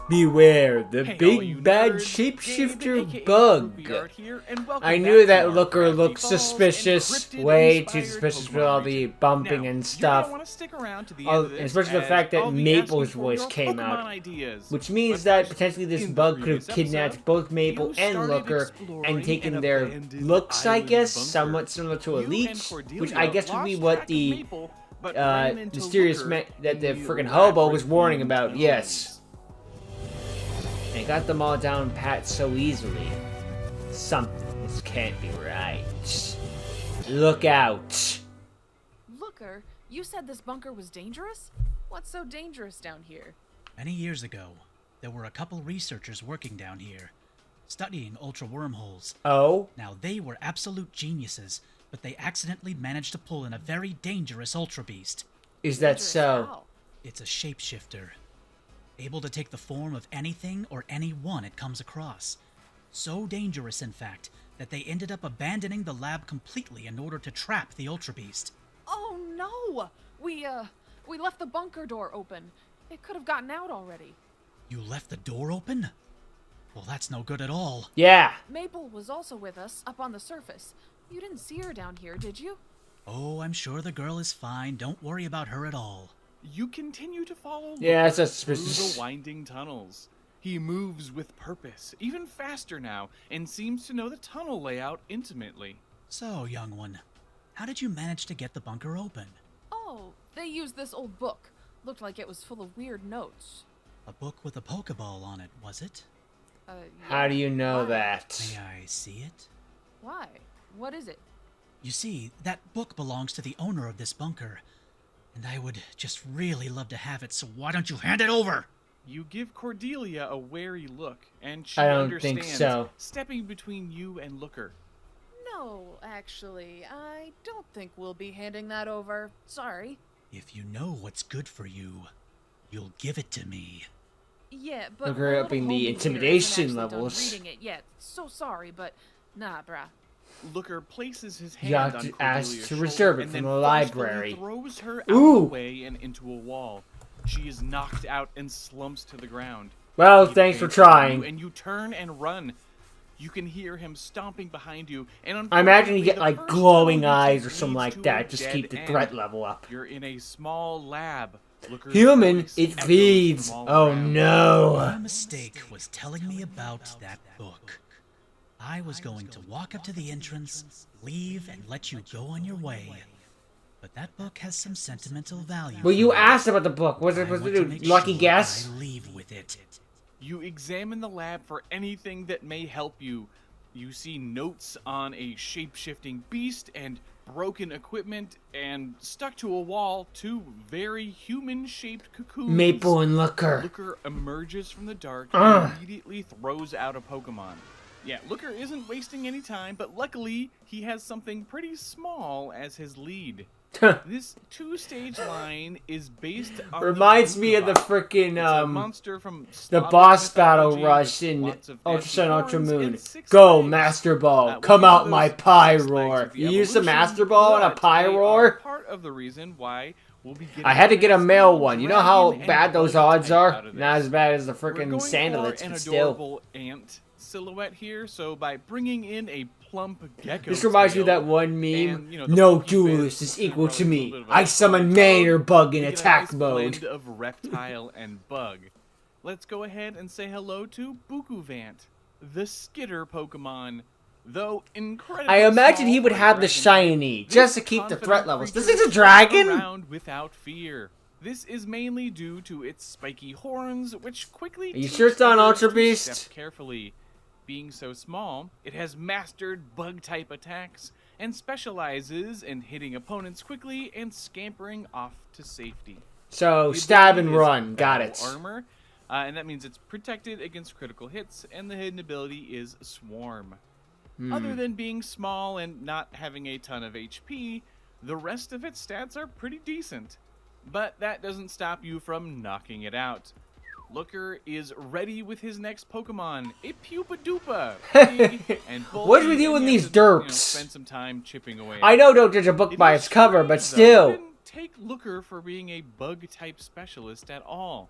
Beware the Hey, all you big bad nerds. shapeshifter David, aka bug. Groupie Art here, and welcome I back knew to that our looker Crafty looked Falls and suspicious. cryptid Way too inspired suspicious with Pokemon all the region. bumping Now, and you're stuff. gonna want to stick around to the end of this, Especially the as fact that I'll be Maple's asking for voice your came Pokemon out. ideas. Which means But that first, potentially this in the bug could have previous kidnapped episode, both Maple you and started Looker and exploring taken an their abandoned looks, I island guess, bunker. somewhat similar to a You and leech. Which I Cordelia guess would be lost what track of the Maple, but ran into mysterious Looker man that in the the freaking hobo was labyrinthine warning about. tunnels. Yes. And got them all down pat so easily. Something this can't be right. Look out. Looker, you said this bunker was dangerous? What's so dangerous down here? Many years ago, there were a couple researchers working down here, studying ultra wormholes. Oh? Now, they were absolute geniuses, but they accidentally managed to pull in a very dangerous ultra beast. Is that Dangerous so? how? It's a shapeshifter, able to take the form of anything or anyone it comes across. So dangerous, in fact, that they ended up abandoning the lab completely in order to trap the ultra beast. Oh no! We left the bunker door open. It could have gotten out already. You left the door open? Well, that's no good at all. Yeah. Maple was also with us up on the surface. You didn't see her down here, did you? Oh, I'm sure the girl is fine. Don't worry about her at all. You continue to follow Yeah, Looker that's through suspicious. the winding tunnels. He moves with purpose, even faster now, and seems to know the tunnel layout intimately. So, young one, how did you manage to get the bunker open? Oh, they used this old book. Looked like it was full of weird notes. A book with a Pokeball on it, was it? How do you know Why? that? May I see it? Why? What is it? You see, that book belongs to the owner of this bunker, and I would just really love to have it, so why don't you hand it over? You give Cordelia a wary look, and she I don't understands, think so. stepping between you and Looker. No, actually, I don't think we'll be handing that over. Sorry. If you know what's good for you, you'll give it to me. Yeah, but Look my her little upping the homie here intimidation isn't actually done levels. reading it yet. So sorry, but nah, bruh. Looker places his You hand have on to ask Cordelia's to shoulder reserve it and from then the forcefully library. throws her out Ooh. of the way and into a wall. She is knocked out and slumps to the ground. Well, He thanks for advances to you, trying. and you turn and run. You can hear him stomping behind you, and I imagine you get unfortunately, like the first glowing tunnel you eyes take or something leads like to that. a Just dead keep the end. threat level up. You're in a small lab. Looker's Human, voice it echoes feeds. from all Oh around. no. Your mistake was telling me about that book. I was going to walk up to the entrance, leave, and let you go on your way. But that book has some sentimental value. Well, for you me. asked about the book. What was I it supposed want to make do? Lucky sure guess? I leave with it. You examine the lab for anything that may help you. You see notes on a shape-shifting beast and broken equipment, and stuck to a wall, two very human-shaped cocoons. Maple and Looker. Looker emerges from the dark Ugh. and immediately throws out a Pokemon. Yeah, Looker isn't wasting any time, but luckily he has something pretty small as his lead. This two-stage line is based on Reminds me of the Bukabot. frickin' It's a monster from the Slavic boss battle mythology rush with in lots of Ultra fancy Sun, Ultra horns Moon. and 6 Go, legs. Master Ball. We'll Come get out to my those pie 6 legs roar. with the You use the evolution, Master Ball and a but pie they are roar? part of the reason why we'll be getting I had to get a nice male little one. You know how dragon and bad those bug odds type are? out of Not this. as bad as the We're frickin' going sandalets, for an but still. adorable ant silhouette here, so by bringing in a plump gecko This reminds me of tail that one meme. and, you know, the No funky duelist bits is and equal probably to a me. little bit of a I summon funky man tone, or bug in we get a attack nice mode. blend of reptile and bug. Let's go ahead and say hello to Bukuvant, the skitter Pokemon. Though incredibly I imagine small he would for a have the dragon type, shiny, this just to keep the confident threat levels. This creature thing's a is dragon? around without fear. This is mainly due to its spiky horns, which quickly Are you teach sure it's not an others Ultra to Beast? step carefully. Being so small, it has mastered bug-type attacks and specializes in hitting opponents quickly and scampering off to safety. So, The stab ability and is run. Got battle it. Armor, and that means it's protected against critical hits, and the hidden ability is Swarm. Other than being small and not having a ton of HP, the rest of its stats are pretty decent. But that doesn't stop you from knocking it out. Looker is ready with his next Pokemon, a Pupa Dupa. Big and bulky, What do we do and with you these have to, derps? spend some time chipping away. I know don't judge a book It by is its cover, but strange, though. You still. didn't take Looker for being a bug-type specialist at all.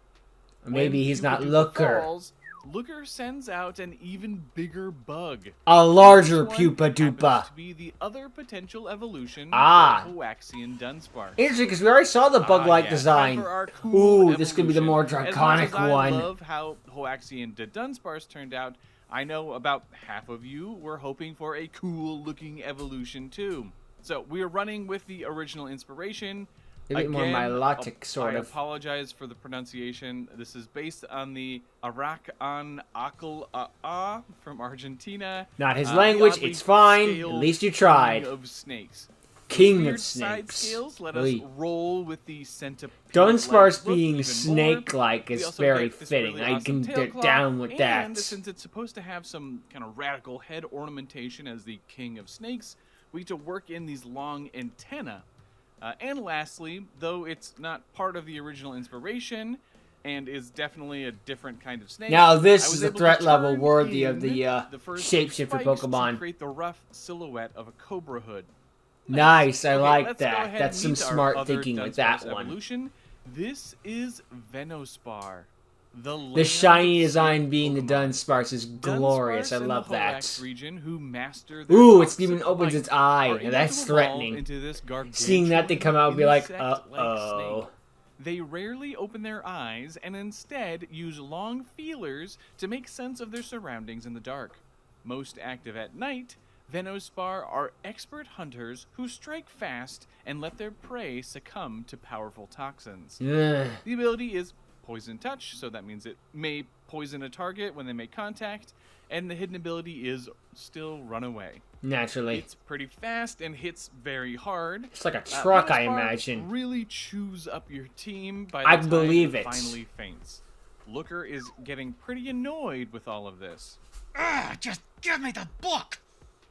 Maybe When he's not Koopa Doopa Looker. falls, Looker sends out an even bigger bug. A larger This one Pupa happens Dupa. to be the other potential evolution Ah. of Hoaxian Dunsparce. Interesting, because we already saw the bug-like Yeah, design. time for our cool Ooh, this could be the more evolution. draconic as much as one. I love how Hoaxian Dunsparce turned out. I know about half of you were hoping for a cool-looking evolution too. So we are running with the original inspiration. A bit more Again, milotic, sort I of. apologize for the pronunciation. This is based on the Arak an Akal A'a from Argentina. Not his The language, oddly it's fine. At scaled least you tried. king of snakes. King Weird of side snakes. scales let us Oy. roll with the centipede. Dunsparce look being even snake-like more. is We also very get this fitting. really I awesome can tail get claw, down with that. And since it's supposed to have some kind of radical head ornamentation as the king of snakes, we get to work in these long antennae. And lastly, though it's not part of the original inspiration and is definitely a different kind of snake. Now this I was is a able to threat level turn worthy of in the first shapeshifter spikes Pokemon. to create the rough silhouette of a cobra hood. Nice, I Okay, like let's go that. ahead That's and some meet our smart other thinking with Dunsparce that one. evolution. This is Venospar. The land shiny of design snake being the Pokemon. Dunsparce is glorious. I Dunsparce in love the that. Hoax region who master their Ooh, it toxic even opens light its eye. are and able that's to evolve threatening. into this Seeing that thing come out would be like, insect-like uh-oh. snake. They rarely open their eyes and instead use long feelers to make sense of their surroundings in the dark. Most active at night, Venospar are expert hunters who strike fast and let their prey succumb to powerful toxins. Ugh. The ability is Poison Touch, so that means it may poison a target when they make contact, and the hidden ability is still Run Away. Naturally. It's pretty fast and hits very hard. It's like a truck, I Venospar imagine. really chews up your team by the I time believe it it. finally faints. Looker is getting pretty annoyed with all of this. Just give me the book!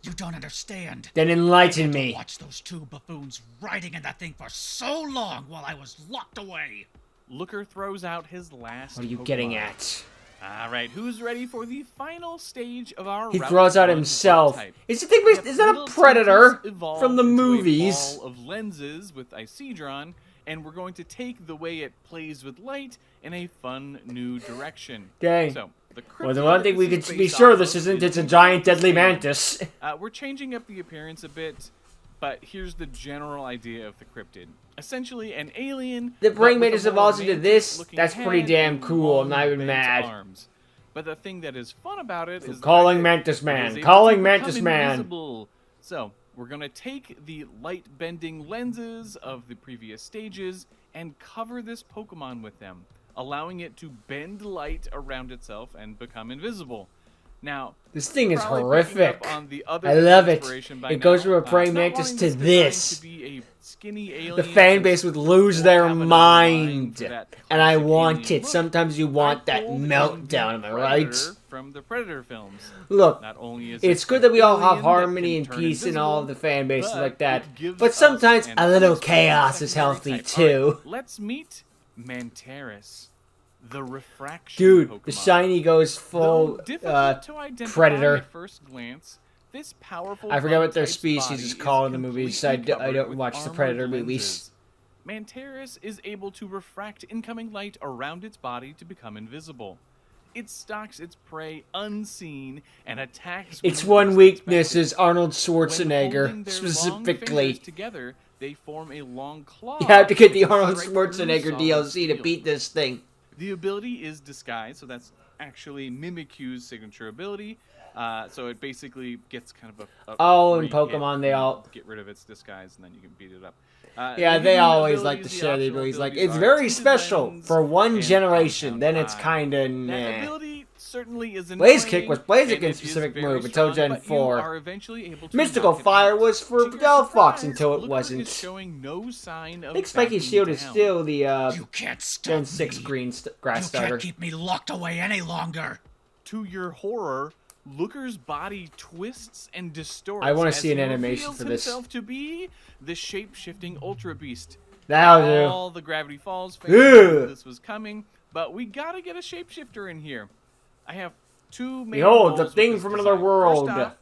You don't understand. Then enlighten I me. watched those two buffoons riding in that thing for so long while I was locked away. Looker throws out his last What are you Pokemon. getting at? Alright, who's ready for the final stage of our He Route throws out 1 himself. type? Is the thing? Yep, Is that little a predator Tintus evolved from the into a movies? ball of lenses with Isidron, and we're going to take the way it plays with light in a fun new direction. Dang. So, the Well, the cryptid one thing we this can is be based sure off this of isn't, is it's a giant deadly the mantis. We're changing up the appearance a bit, but here's the general idea of the cryptid. Essentially, an alien. The but brain with a mantis more evolves into this. mantis-looking That's pretty head damn and cool. I'm long, not even bent mad. arms. But the thing that is fun about it is Calling that Mantis it Man. is able Calling to Mantis become Man. invisible. So we're gonna take the light-bending lenses of the previous stages and cover this Pokemon with them, allowing it to bend light around itself and become invisible. Now, This thing is probably picking up horrific. on the other I love it. inspiration by It goes now, from a praying not mantis wanting to design this. to be a skinny alien The fan and base would lose won't their have another line mind. for that And I classic want alien it. look. Sometimes you want I that pulled in meltdown, am the I right? Predator from the Predator films. Look, Not only is it's it good an that we all have alien that harmony can and turn peace in all of the invisible, fan bases but like that. it gives But us sometimes an a little unexpected chaos is secondary healthy type. All too. right, let's meet Mantaris, the refraction Dude, Pokemon. the shiny goes full Though difficult to identify predator. at first glance, this powerful I forget what their bug-type's species body is called in the movies. I completely don't covered with watch the armored Predator movies. lenses. Mantaris is able to refract incoming light around its body to become invisible. It stalks its prey unseen and attacks. Its when one least weakness expected. is Arnold When Schwarzenegger, holding their long specifically. fingers together, they form a long claw. You have to get the that can Arnold strike through Schwarzenegger solid DLC to steel. beat this thing. The ability is Disguise, so that's actually Mimikyu's signature ability. So it basically gets kind of a Oh, in free hit Pokemon, when they you all- get rid of its disguise, and then you can beat it up. Yeah, the they hidden always like to abilities, share the optional abilities. Like, abilities it's are very Tinted special Lens for one and generation. Compound Then it's Eye. kinda That meh. ability certainly is Blaze Kick was annoying, Blaziken's and it is specific very move until strong, Gen but 4. You are eventually able to Mystical knock it Fire out. was for To your Delphox surprise, until it Looker wasn't. is showing no sign I of think Spiky backing Shield is down. still the You can't stop Gen 6 me. green grass You starter. can't keep me locked away any longer. To your horror, Looker's body twists and distorts. I wanna as see an he animation reveals for this. himself to be the shape-shifting Ultra Beast. That'll do. All the Gravity Falls fans Ew. knew this was coming, but we gotta get a shapeshifter in here. I have two main Behold, the goals with thing this from another design. world. First off,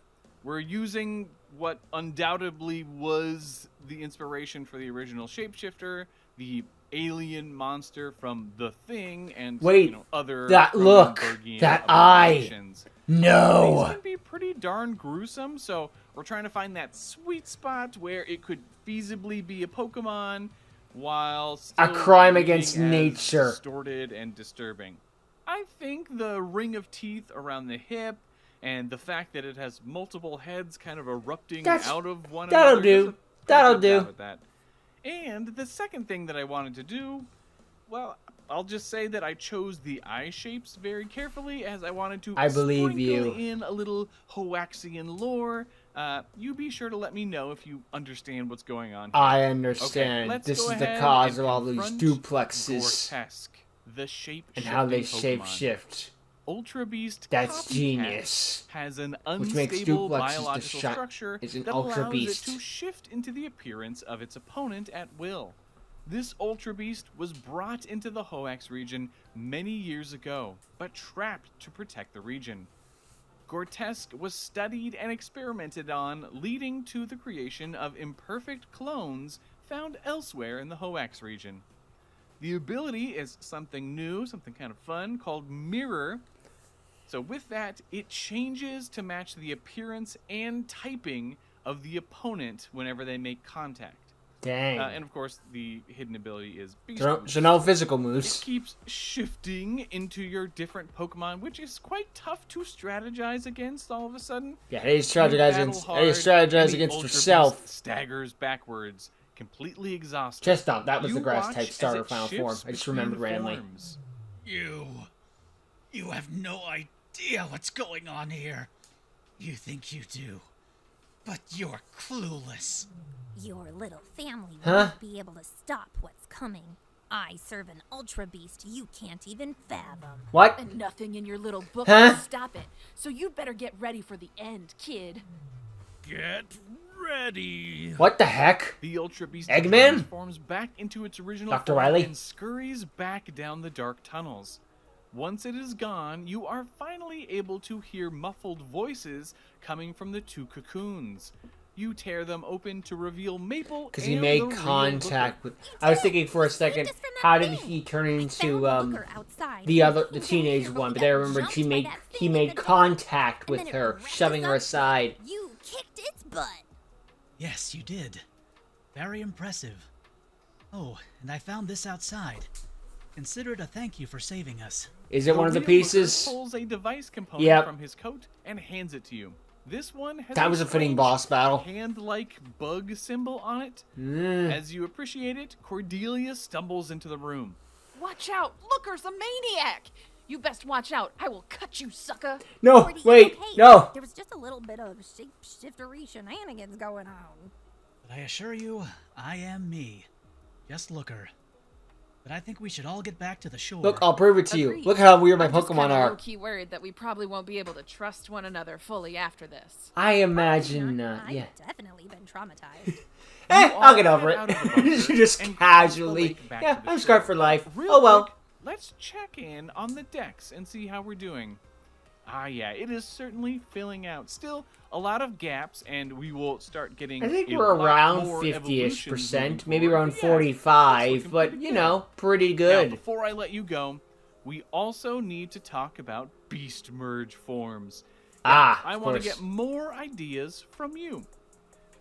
we're using what undoubtedly was the inspiration for the original shapeshifter, the alien monster from The Thing and Wait, other that look, Cronenbergian that eye. abominations. No. These can be pretty darn gruesome, so we're trying to find that sweet spot where it could feasibly be a Pokemon while still A crime looking against as nature. distorted and disturbing. I think the ring of teeth around the hip and the fact that it has multiple heads kind of erupting out of one that'll another. do. does a pretty That'll good do. job at that. And the second thing that I wanted to do, well, I'll just say that I chose the eye shapes very carefully as I wanted to I believe sprinkle you. in a little Hoaxian lore. You be sure to let me know if you understand what's going on here. I understand. let's This go is the ahead cause and of all these confront duplexes Grotesque, the shape and how they Pokemon. shapeshift. Ultra Beast That's Copycat genius. has an Which makes unstable duplexes biological the structure is an that Ultra allows Beast. it to shift into the appearance of its opponent at will. This Ultra Beast was brought into the Hoax region many years ago, but trapped to protect the region. Grotesque was studied and experimented on, leading to the creation of imperfect clones found elsewhere in the Hoax region. The ability is something new, something kind of fun, called Mirror. So with that, it changes to match the appearance and typing of the opponent whenever they make contact. Dang. And of course, the hidden ability is Beast So Boost. no physical It moves. keeps shifting into your different Pokemon, which is quite tough to strategize against all of a sudden. Yeah, how do you You strategize battle against, hard, and strategize the against Ultra yourself? Beast staggers backwards, completely exhausted. Chest Stomp, that was You the grass watch type as starter it final shifts form. I just between remembered randomly. forms. You have no idea what's going on here. You think you do, but you're clueless. Your little family Huh? won't be able to stop what's coming. I serve an Ultra Beast you can't even fathom. What? And nothing in your little book Huh? will stop it. So you better get ready for the end, kid. Get ready. What the heck? The Ultra Beast Eggman? transforms back into its original Dr. form Wily? and scurries back down the dark tunnels. Once it is gone, you are finally able to hear muffled voices coming from the two cocoons. You tear them open to reveal Maple Because and he the made real contact Looker. with. I was thinking for a second, Just from that how did thing. he turn I into found the Looker outside, the and other, he the was teenage here, one? we But I got remembered jumped he by made that he thing in made the dark, contact and with then it her, wrapped shoving us her up aside. good. You kicked its butt. Yes, you did. Very impressive. Oh, and I found this outside. Consider it a thank you for saving us. Is it one of the real pieces? Looker pulls a device component Yep. from his coat and hands it to you. This one has That was a fitting strange boss battle. hand-like bug symbol on it. Mm. As you appreciate it, Cordelia stumbles into the room. Watch out! Looker's a maniac! You best watch out. I will cut you, sucker. No, Morty, wait, okay, no. There was just a little bit of shapeshiftery shenanigans going on. But I assure you, I am me. Just Looker. But I think we should all get back to the shore. Look, I'll prove it to you. Agreed. Look how weird my I'm just Pokemon kinda are. low-key worried that we probably won't be able to trust one another fully after this. I imagine, I've yeah. definitely been traumatized. I'll get all over head out of the it. bunker Just and cross the casually. lake back Yeah, to the I'm scarred shore. for life. Real Oh well. quick, let's check in on the decks and see how we're doing. Ah, yeah, it is certainly filling out. Still, a lot of gaps, and we will start getting. I think a we're lot around more 50-ish evolutions percent, moving maybe forward. around But yeah, 45, it's looking but pretty you good. know, pretty Now, good. before I let you go, we also need to talk about Beast Merge forms. Ah, I of want to course. get more ideas from you.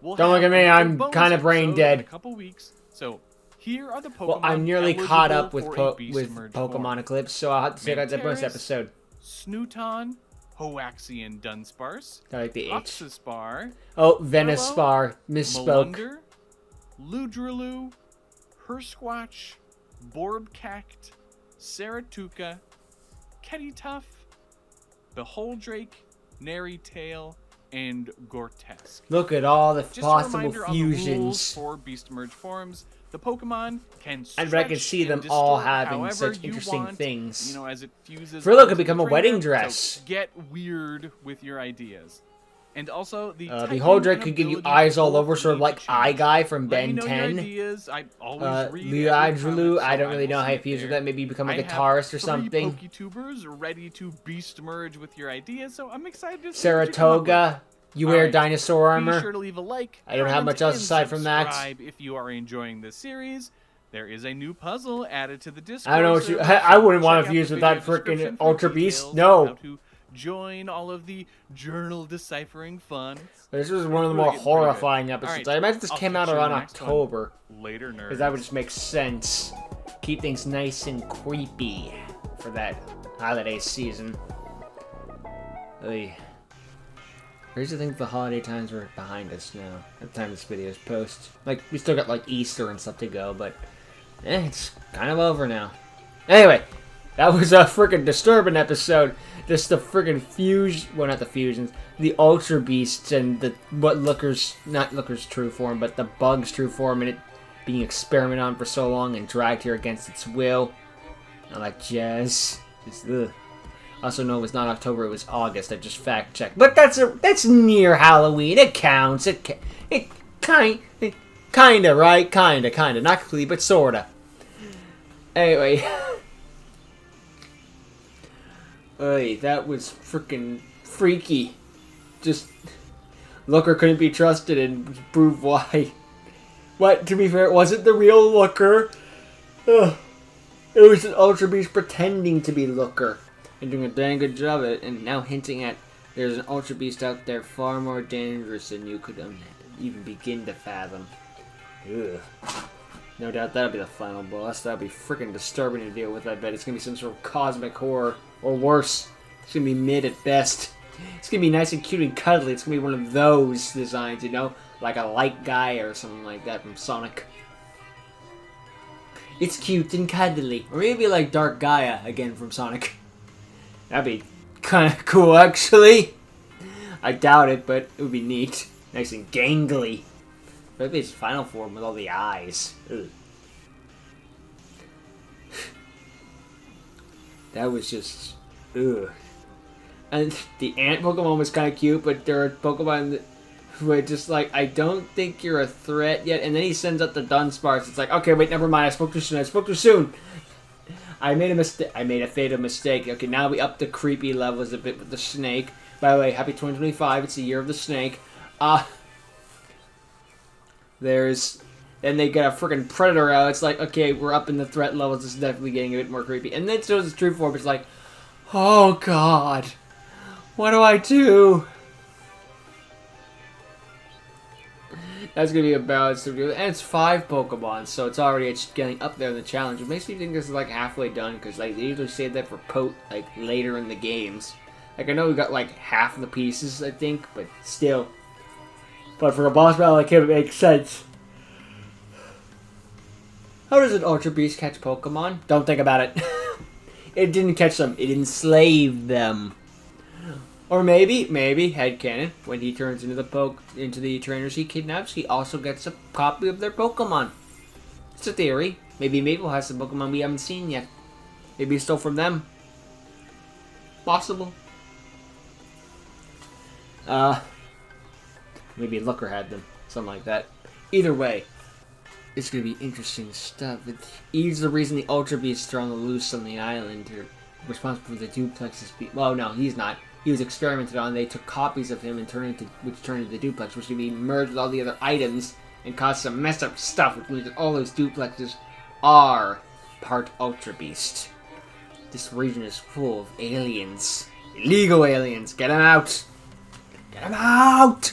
We'll Don't look have at me, another I'm bonus kinda brain episode dead. In a couple weeks. So here are the Pokemon. Well, I'm nearly caught up with eligible for a Beast Merge Pokemon form. Eclipse, so I'll have to check out that bonus Mantaris, episode. Snooton, Hoaxian Dunsparce, I like the H. Oxyspar, Oh, Venuspar. Misspoke. Melunder, Ludrilu, Hersquatch, Borbcact, Saratuka, Kettytuff, Beholdrake, Tail, and Gortesque. Look at all the Just a possible reminder on the rules fusions. for Beast Merge forms. The Pokemon can And I can stretch see and them all distort having however such you interesting want, things. You know, as it fuses. Frillo onto could the become a trainer, wedding so dress. get weird with your ideas. And also, the Beholdrake could give you eyes all over, sort of like Eye Guy from Ben 10. Ideas. I always read every Liadrilu, comment, I so don't really know will how you see fuse it with there. that. Maybe you become a I have guitarist or 3 something. PokeTubers ready to beast merge with your ideas, so I'm excited to see what you come up with. Saratoga, you wear Alright, dinosaur Be armor. sure to leave a like. I don't have comment, much else and aside from that. subscribe if you are enjoying this series. There is a new puzzle added to the Discord. I don't know what server, I wouldn't so want check to out fuse the with that video freaking description for Ultra Beast. details No. on how to join all of the journal deciphering fun. This was one of the Really more getting pretty good. horrifying episodes. Alright, I imagine this I'll came catch out you in around the next one. October. Later, nerds. Because that would just make sense. Keep things nice and creepy for that holiday season. Oy. Here's the thing, the holiday times are behind us now. At the time this video is post. Like, we still got like Easter and stuff to go, but it's kind of over now. Anyway, that was a freaking disturbing episode. Just the freaking well, not the fusions, the Ultra Beasts and the not Looker's true form, but the Bug's true form, and it being experimented on for so long and dragged here against its will. Not like jazz. Just ugh. Also, no, it was not October; it was August. I just fact checked, but that's near Halloween. It counts. It kinda right, kinda, not completely, but sorta. Anyway, oy, that was freaking freaky. Just Looker couldn't be trusted, and proved why. What? To be fair, it wasn't the real Looker. Ugh. It was an Ultra Beast pretending to be Looker. And doing a dang good job at it, and now hinting at there's an Ultra Beast out there far more dangerous than you could even begin to fathom. Ugh. No doubt that'll be the final boss. That'll be freaking disturbing to deal with, I bet. It's gonna be some sort of cosmic horror. Or worse. It's gonna be mid at best. It's gonna be nice and cute and cuddly. It's gonna be one of those designs, you know? Like a light guy or something like that from Sonic. It's cute and cuddly. Or maybe like Dark Gaia, again from Sonic. That'd be kind of cool, actually. I doubt it, but it would be neat. Nice and gangly. Maybe it's final form with all the eyes. Ugh. That was just... ugh. And the ant Pokemon was kind of cute, but there are Pokemon that were just like, I don't think you're a threat yet. And then he sends out the Dunsparce. It's like, okay, wait, never mind. I spoke too soon. I made a mistake. I made a fatal mistake. Okay, now we up the creepy levels a bit with the snake. By the way, happy 2025. It's the year of the snake. Then they get a freaking predator out. It's like, okay, we're up in the threat levels. This is definitely getting a bit more creepy. And then it shows its true form. It's like, oh god, what do I do? That's going to be a balance to do. And it's 5 Pokemon, so it's already getting up there in the challenge. It makes me think this is like halfway done, because like they usually save that for like later in the games. Like I know we got like half of the pieces, I think, but still. But for a boss battle like him, it makes sense. How does an Ultra Beast catch Pokemon? Don't think about it. It didn't catch them, it enslaved them. Or maybe, headcanon, when he turns into the trainers he kidnaps, he also gets a copy of their Pokemon. It's a theory. Maybe Maple has some Pokemon we haven't seen yet. Maybe he stole from them. Possible. Maybe Looker had them. Something like that. Either way, it's going to be interesting stuff. He's the reason the Ultra Beasts are on the loose on the island. They're responsible for the duplexes. Well, no, he's not. He was experimented on. They took copies of him and turned into the duplex, which would be merged with all the other items and cause some messed up stuff, which means that all those duplexes are part Ultra Beast. This region is full of aliens. Illegal aliens. Get them out! Get them out!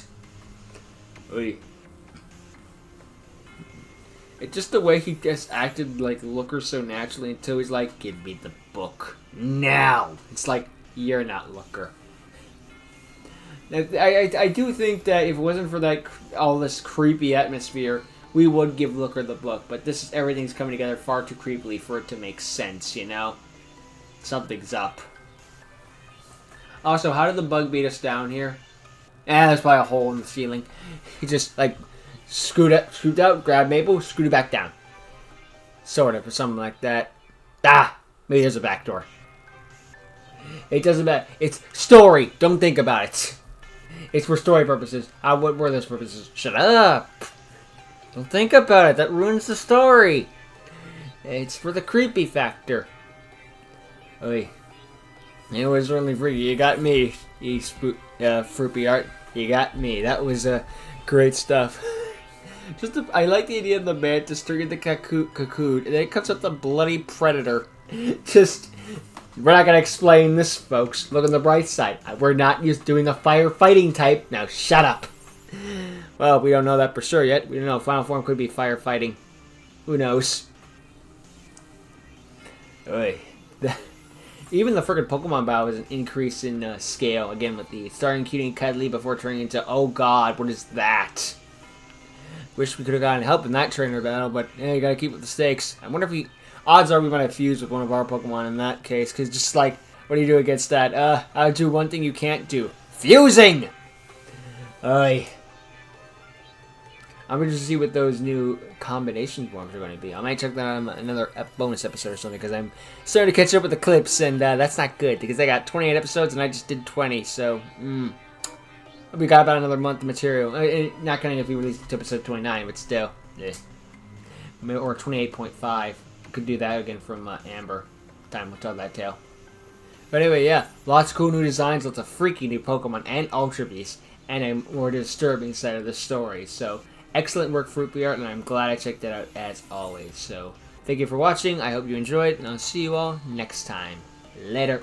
Oy. It's just the way he just acted like Looker so naturally until he's like, give me the book. Now! It's like, you're not Looker. I do think that if it wasn't for that all this creepy atmosphere, we would give Looker the book. But everything's coming together far too creepily for it to make sense, you know? Something's up. Also, how did the bug beat us down here? There's probably a hole in the ceiling. He just, like, scoot out, grab Maple, scoot it back down. Sort of, or something like that. Maybe there's a back door. It doesn't matter. It's story. Don't think about it. It's for story purposes. What were those purposes? Shut up. Don't think about it. That ruins the story. It's for the creepy factor. Oy. It was really freaky. You got me. Fruity art. You got me. That was great stuff. I like the idea of the mantis turning the cocoon, and then it comes up the bloody predator. Just, we're not gonna explain this, folks. Look on the bright side. We're not just doing a firefighting type. Now shut up. Well, we don't know that for sure yet. We don't know. Final form could be firefighting. Who knows? Oy. Even the frickin' Pokemon battle is an increase in scale. Again, with the starting cute and cuddly before turning into, oh god, what is that? Wish we could have gotten help in that trainer battle, but yeah, you gotta keep with the stakes. I wonder if odds are we might have fused with one of our Pokemon in that case, because just like, what do you do against that? I'll do one thing you can't do. Fusing! Oy. I'm interested to see what those new combination forms are going to be. I might check that out on another bonus episode or something, because I'm starting to catch up with Eclipse, and that's not good, because they got 28 episodes, and I just did 20, so, we got about another month of material. Not counting if we release to episode 29, but still, yeah. Or 28.5. Could do that again from Amber. Time will tell that tale. But anyway, yeah, lots of cool new designs, lots of freaky new Pokemon and Ultra Beasts, and a more disturbing side of the story, so... Excellent work, Fruity Art, and I'm glad I checked it out as always. So, thank you for watching. I hope you enjoyed, and I'll see you all next time. Later.